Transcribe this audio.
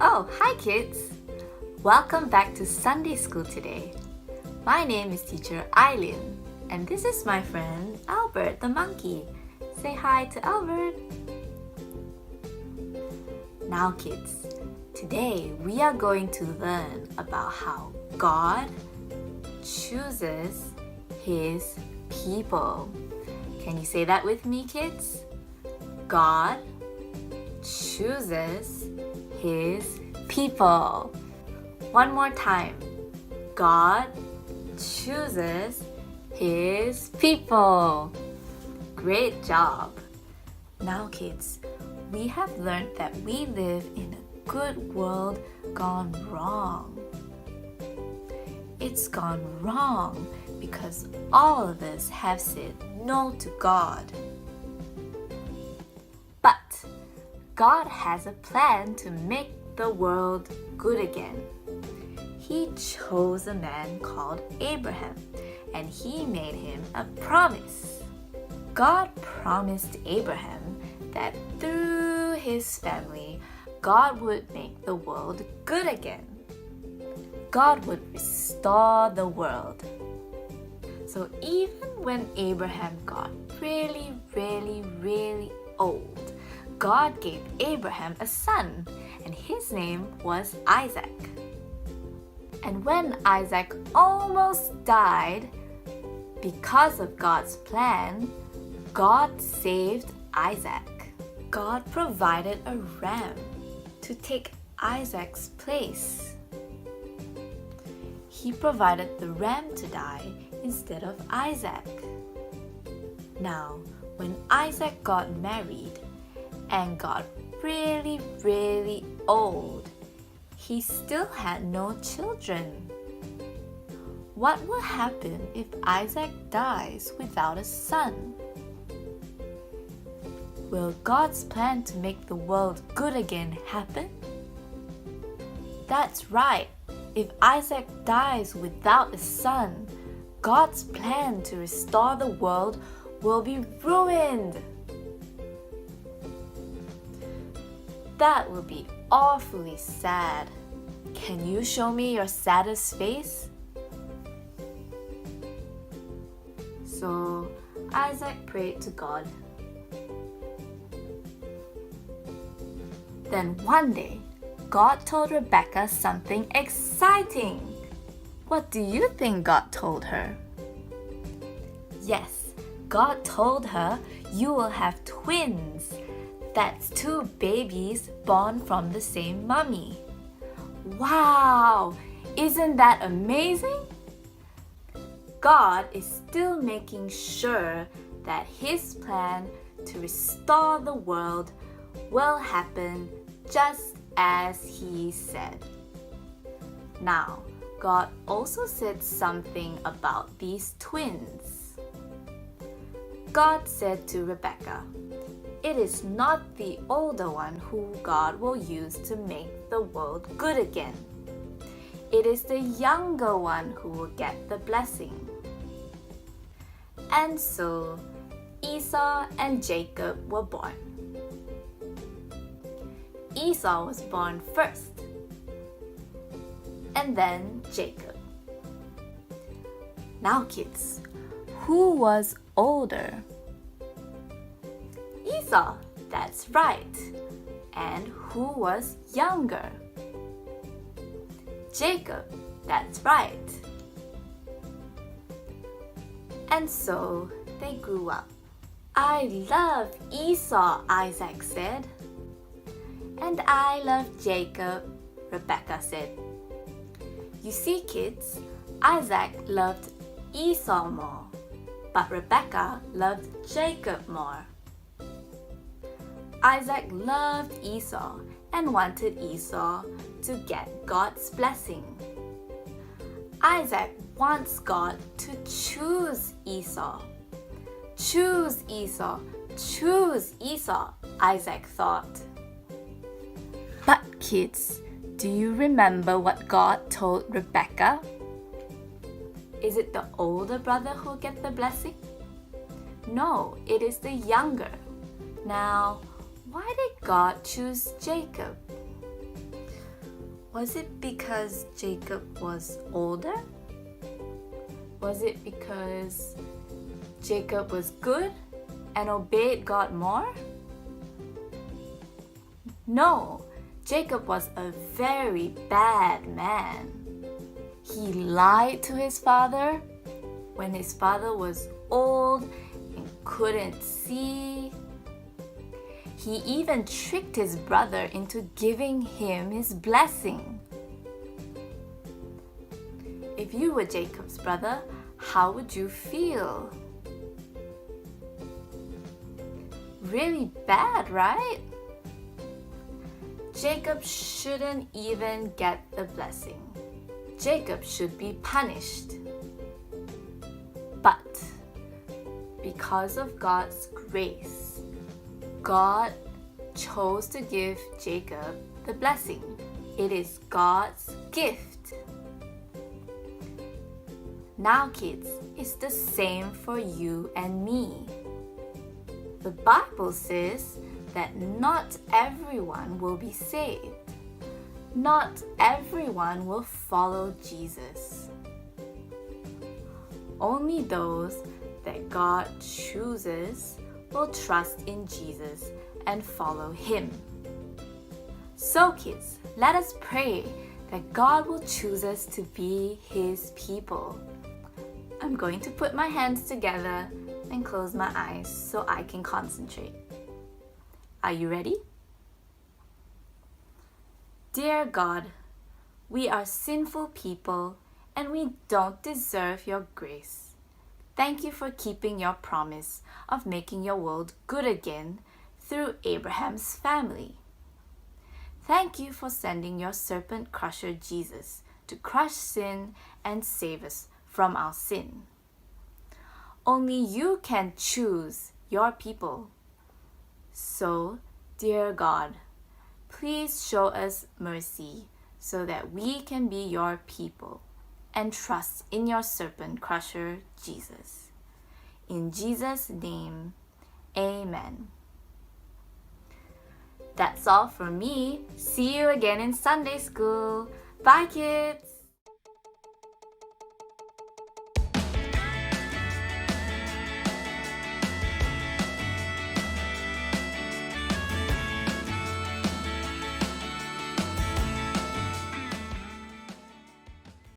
Oh, hi kids! Welcome back to Sunday School today. My name is Teacher Eileen, and this is my friend Albert the monkey. Say hi to Albert. Now kids, today we are going to learn about how God chooses His people. Can you say that with me, kids? God chooses His people. One more time. God chooses His people. Great job. Now kids, we have learned that we live in a good world gone wrong. It's gone wrong because all of us have said no to God. But God has a plan to make the world good again. He chose a man called Abraham, and He made him a promise. God promised Abraham that through his family, God would make the world good again. God would restore the world. So even when Abraham got really old, God gave Abraham a son, and his name was Isaac. And when Isaac almost died, because of God's plan, God saved Isaac. God provided a ram to take Isaac's place. He provided the ram to die instead of Isaac. Now, when Isaac got married and got really old, he still had no children. What will happen if Isaac dies without a son? Will God's plan to make the world good again happen? That's right. If Isaac dies without a son, God's plan to restore the world will be ruined. That will be awfully sad. Can you show me your saddest face? So Isaac prayed to God. Then one day, God told Rebecca something exciting. What do you think God told her? Yes, God told her you will have twins. That's two babies born from the same mommy. Wow! Isn't that amazing? God is still making sure that His plan to restore the world will happen just as He said. Now, God also said something about these twins. God said to Rebecca, "It is not the older one who God will use to make the world good again. It is the younger one who will get the blessing." And so, Esau and Jacob were born. Esau was born first, and then Jacob. Now kids, who was older? Esau, that's right. And who was younger? Jacob, that's right. And so they grew up. "I love Esau," Isaac said. "And I love Jacob," Rebecca said. You see, kids, Isaac loved Esau more, but Rebecca loved Jacob more. Isaac loved Esau and wanted Esau to get God's blessing. Isaac wants God to choose Esau. Choose Esau, choose Esau, Isaac thought. But kids, do you remember what God told Rebecca? Is it the older brother who'll get the blessing? No, it is the younger. Now, why did God choose Jacob? Was it because Jacob was older? Was it because Jacob was good and obeyed God more? No, Jacob was a very bad man. He lied to his father when his father was old and couldn't see. He even tricked his brother into giving him his blessing. If you were Jacob's brother, how would you feel? Really bad, right? Jacob shouldn't even get the blessing. Jacob should be punished. But because of God's grace, God chose to give Jacob the blessing. It is God's gift. Now, kids, it's the same for you and me. The Bible says that not everyone will be saved. Not everyone will follow Jesus. Only those that God chooses will trust in Jesus and follow Him. So kids, let us pray that God will choose us to be His people. I'm going to put my hands together and close my eyes so I can concentrate. Are you ready? Dear God, we are sinful people and we don't deserve your grace. Thank you for keeping your promise of making your world good again through Abraham's family. Thank you for sending your serpent crusher Jesus to crush sin and save us from our sin. Only you can choose your people. So, dear God, please show us mercy so that we can be your people and trust in your serpent crusher, Jesus. In Jesus' name, amen. That's all from me. See you again in Sunday school. Bye, kids.